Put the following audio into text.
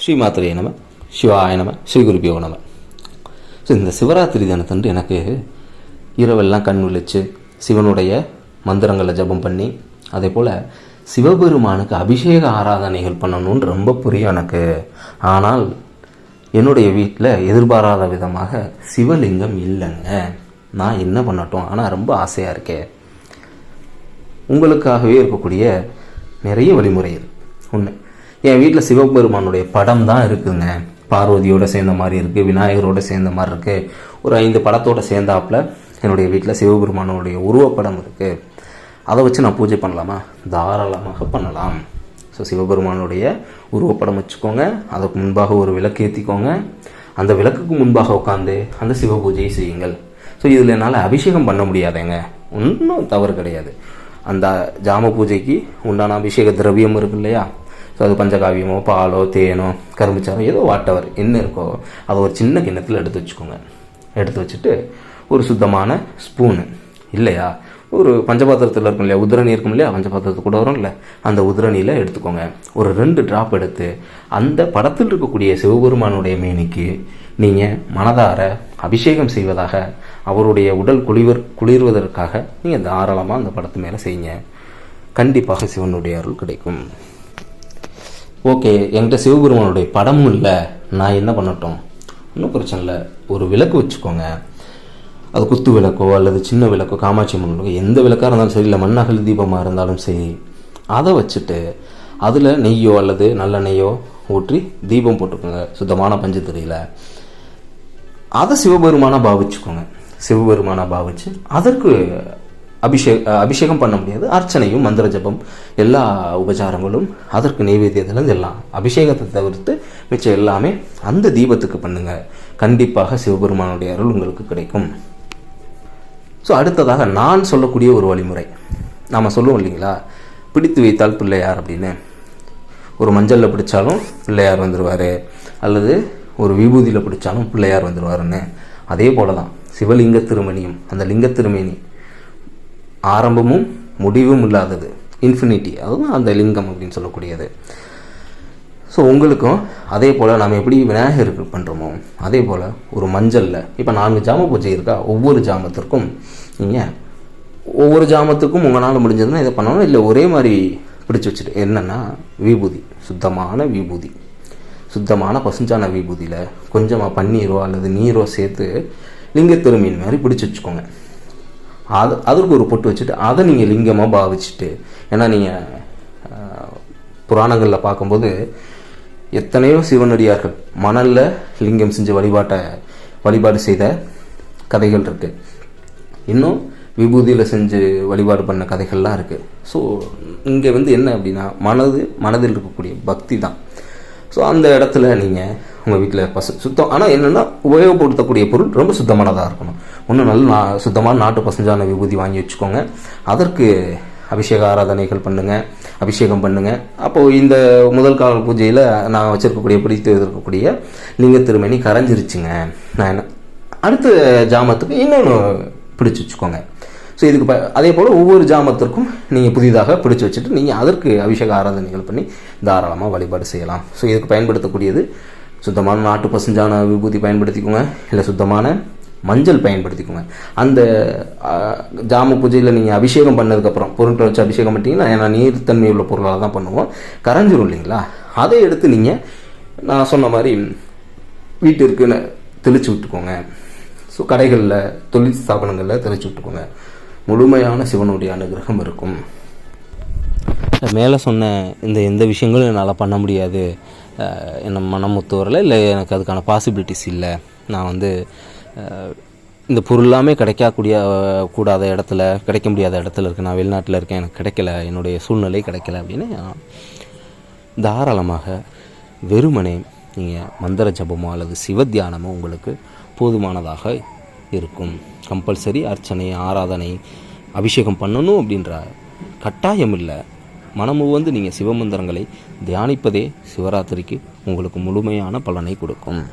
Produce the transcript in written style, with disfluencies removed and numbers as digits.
ஸ்ரீமாத்திரையே நம, சிவாய நம, ஸ்ரீ குருபியோ நம. ஸோ இந்த சிவராத்திரி தினத்தன்று எனக்கு இரவெல்லாம் கண் விழிச்சு சிவனுடைய மந்திரங்களை ஜபம் பண்ணி அதே போல் சிவபெருமானுக்கு அபிஷேக ஆராதனைகள் பண்ணணும்னு ரொம்ப புரியும் எனக்கு. ஆனால் என்னுடைய வீட்டில் எதிர்பாராத விதமாக சிவலிங்கம் இல்லைங்க. நான் என்ன பண்ணட்டும்? ஆனால் ரொம்ப ஆசையாக இருக்கேன். உங்களுக்காகவே இருக்கக்கூடிய நிறைய வழிமுறைகள். ஒன்று, என் வீட்டில் சிவபெருமானுடைய படம் தான் இருக்குதுங்க. பார்வதியோடு சேர்ந்த மாதிரி இருக்குது, விநாயகரோடு சேர்ந்த மாதிரி இருக்குது, ஒரு 5 படத்தோடு சேர்ந்தாப்பில் என்னுடைய வீட்டில் சிவபெருமானுடைய உருவப்படம் இருக்குது. அதை வச்சு நான் பூஜை பண்ணலாமா? தாராளமாக பண்ணலாம். ஸோ சிவபெருமானுடைய உருவப்படம் வச்சுக்கோங்க, அதுக்கு முன்பாக ஒரு விளக்கு ஏற்றிக்கோங்க, அந்த விளக்குக்கு முன்பாக உட்காந்து அந்த சிவ பூஜையை செய்யுங்கள். ஸோ இதில் என்னால் அபிஷேகம் பண்ண முடியாதுங்க, ஒன்றும் தவறு கிடையாது. அந்த ஜாம பூஜைக்கு உண்டான அபிஷேக திரவியம் இருக்கு இல்லையா? ஸோ அது பஞ்சகாவியமோ பாலோ தேனோ கரும்புச்சாரோ ஏதோ வாட்டவர் என்ன இருக்கோ அதை ஒரு சின்ன கிண்ணத்தில் எடுத்து வச்சுக்கோங்க. எடுத்து வச்சுட்டு ஒரு சுத்தமான ஸ்பூனு இல்லையா, ஒரு பஞ்சபாத்திரத்தில் இருக்கும் இல்லையா, உதிரணி இருக்கும் இல்லையா, பஞ்சபாத்திரத்து கூட வரும் இல்லை, அந்த உதிரணியில் எடுத்துக்கோங்க. ஒரு 2 டிராப் எடுத்து அந்த படத்தில் இருக்கக்கூடிய சிவபெருமானுடைய மேனிக்கு நீங்கள் மனதார அபிஷேகம் செய்வதாக, அவருடைய உடல் குளிர்வதற்காக நீங்கள் தாராளமாக அந்த படத்து மேலே செய்யுங்க. கண்டிப்பாக சிவனுடைய அருள் கிடைக்கும். ஓகே, என்கிட்ட சிவபெருமானுடைய படமும் இல்லை, நான் என்ன பண்ணட்டும்? ஒன்றும் பிரச்சனை இல்லை. ஒரு விளக்கு வச்சுக்கோங்க. அது குத்து விளக்கோ அல்லது சின்ன விளக்கோ, காமாட்சி அம்மன் விளக்கோ, எந்த விளக்காக இருந்தாலும் சரி, இல்லை மண்ணகல் தீபமாக இருந்தாலும் சரி, அதை வச்சுட்டு அதில் நெய்யோ அல்லது நல்ல நெய்யோ ஊற்றி தீபம் போட்டுக்கோங்க சுத்தமான பஞ்சத்திரையில். அதை சிவபெருமானாக பாவிச்சுக்கோங்க. சிவபெருமானாக பாவிச்சு அதற்கு அபிஷேகம் பண்ண முடியாது, அர்ச்சனையும் மந்திர ஜபம் எல்லா உபச்சாரங்களும் அதற்கு நெய்வேத்தியத்திலேருந்து எல்லாம் அபிஷேகத்தை தவிர்த்து மிச்சம் எல்லாமே அந்த தீபத்துக்கு பண்ணுங்க. கண்டிப்பாக சிவபெருமானுடைய அருள் உங்களுக்கு கிடைக்கும். ஸோ அடுத்ததாக நான் சொல்லக்கூடிய ஒரு வழிமுறை, நாம் சொல்லுவோம் இல்லைங்களா, பிடித்து வைத்தால் பிள்ளையார் அப்படின்னு. ஒரு மஞ்சளில் பிடிச்சாலும் பிள்ளையார் வந்துடுவார், அல்லது ஒரு விபூதியில் பிடிச்சாலும் பிள்ளையார் வந்துடுவாருன்னு. அதே போல தான் சிவலிங்க திருமணியும். அந்த லிங்க திருமணி ஆரம்பமும் முடிவும் இல்லாதது, இன்ஃபினிட்டி, அதுதான் அந்த லிங்கம் அப்படின்னு சொல்லக்கூடியது. ஸோ உங்களுக்கும் அதே போல் நம்ம எப்படி விநாயகருக்கு பண்ணுறோமோ அதே போல் ஒரு மஞ்சளில் இப்போ 4 ஜாம பூஜை இருக்கா, ஒவ்வொரு ஜாமத்திற்கும் நீங்கள் ஒவ்வொரு ஜாமத்துக்கும் உங்களால் முடிஞ்சதுன்னா இதை பண்ணணும். இல்லை ஒரே மாதிரி பிடிச்சி வச்சுட்டு என்னென்னா விபூதி, சுத்தமான விபூதி, சுத்தமான பசுஞ்சான விபூதியில் கொஞ்சமாக பன்னீரோ அல்லது நீரோ சேர்த்து லிங்க திருமீன் மாதிரி பிடிச்சி வச்சுக்கோங்க. அதற்கு ஒரு பொட்டு வச்சுட்டு அதை நீங்கள் லிங்கமாக பாவிச்சுட்டு, ஏன்னா நீங்கள் புராணங்களில் பார்க்கும்போது எத்தனையோ சிவனடியார்கள் மணலில் லிங்கம் செஞ்சு வழிபாடு செய்த கதைகள் இருக்குது. இன்னும் விபூதியில் செஞ்சு வழிபாடு பண்ண கதைகள்லாம் இருக்குது. ஸோ இங்கே என்ன அப்படின்னா மனதில் இருக்கக்கூடிய பக்தி தான். ஸோ அந்த இடத்துல நீங்கள் உங்கள் வீட்டில் சுத்தம், ஆனால் என்னென்னா உபயோகப்படுத்தக்கூடிய பொருள் ரொம்ப சுத்தமானதாக இருக்கணும். ஒன்றும் நல்ல சுத்தமான நாட்டு பசுஞ்சான விபூதி வாங்கி வச்சுக்கோங்க. அதற்கு அபிஷேக ஆராதனைகள் பண்ணுங்கள், அபிஷேகம் பண்ணுங்கள். அப்போது இந்த முதல் கால பூஜையில் நான் வச்சுருக்கக்கூடிய பிடித்து இருக்கக்கூடிய லிங்க திருமணி கரைஞ்சிருச்சுங்க. நான் என்ன அடுத்த ஜாமத்துக்கு இன்னொன்று பிடிச்சி வச்சுக்கோங்க. ஸோ இதுக்கு அதே போல் ஒவ்வொரு ஜாமத்திற்கும் நீங்கள் புதிதாக பிடிச்சி வச்சுட்டு நீங்கள் அதற்கு அபிஷேக ஆராதனைகள் பண்ணி தாராளமாக வழிபாடு செய்யலாம். ஸோ இதுக்கு பயன்படுத்தக்கூடியது சுத்தமான நாட்டு பசுஞ்சான விபூதி பயன்படுத்திக்கோங்க, இல்லை சுத்தமான மஞ்சள் பயன்படுத்திக்கோங்க. அந்த ஜாம பூஜையில் நீங்கள் அபிஷேகம் பண்ணதுக்கப்புறம் பொருட்களை வச்சு அபிஷேகம் பண்ணிட்டீங்கன்னா, ஏன்னா நீர்த்தன்மை உள்ள பொருளாக தான் பண்ணுவோம், கரைஞ்சிரும் இல்லைங்களா, அதை எடுத்து நீங்கள் நான் சொன்ன மாதிரி வீட்டிற்கு தெளித்து விட்டுக்கோங்க. ஸோ கடைகளில், தொழில் ஸ்தாபனங்களில் தெளித்து விட்டுக்கோங்க. முழுமையான சிவனுடைய அனுகிரகம் இருக்கும். மேலே சொன்ன எந்த விஷயங்களும் என்னால் பண்ண முடியாது, என்ன மனம் ஒத்து வரல, இல்லை எனக்கு அதுக்கான பாசிபிலிட்டிஸ் இல்லை, நான் இந்த பொருளாமே கூடாத இடத்துல, கிடைக்க முடியாத இடத்துல இருக்கேன், நான் வெளிநாட்டில் இருக்கேன், எனக்கு கிடைக்கல, என்னுடைய சூழ்நிலை கிடைக்கல அப்படின்னு தாராளமாக வெறுமனே நீங்கள் மந்திர ஜபமோ அல்லது சிவத்தியானமோ உங்களுக்கு போதுமானதாக இருக்கும். கம்பல்சரி அர்ச்சனை, ஆராதனை, அபிஷேகம் பண்ணணும் அப்படின்ற கட்டாயம் இல்லை. மனமுவந்து நீங்கள் சிவமந்திரங்களை தியானிப்பதே சிவராத்திரிக்கு உங்களுக்கு முழுமையான பலனை கொடுக்கும்.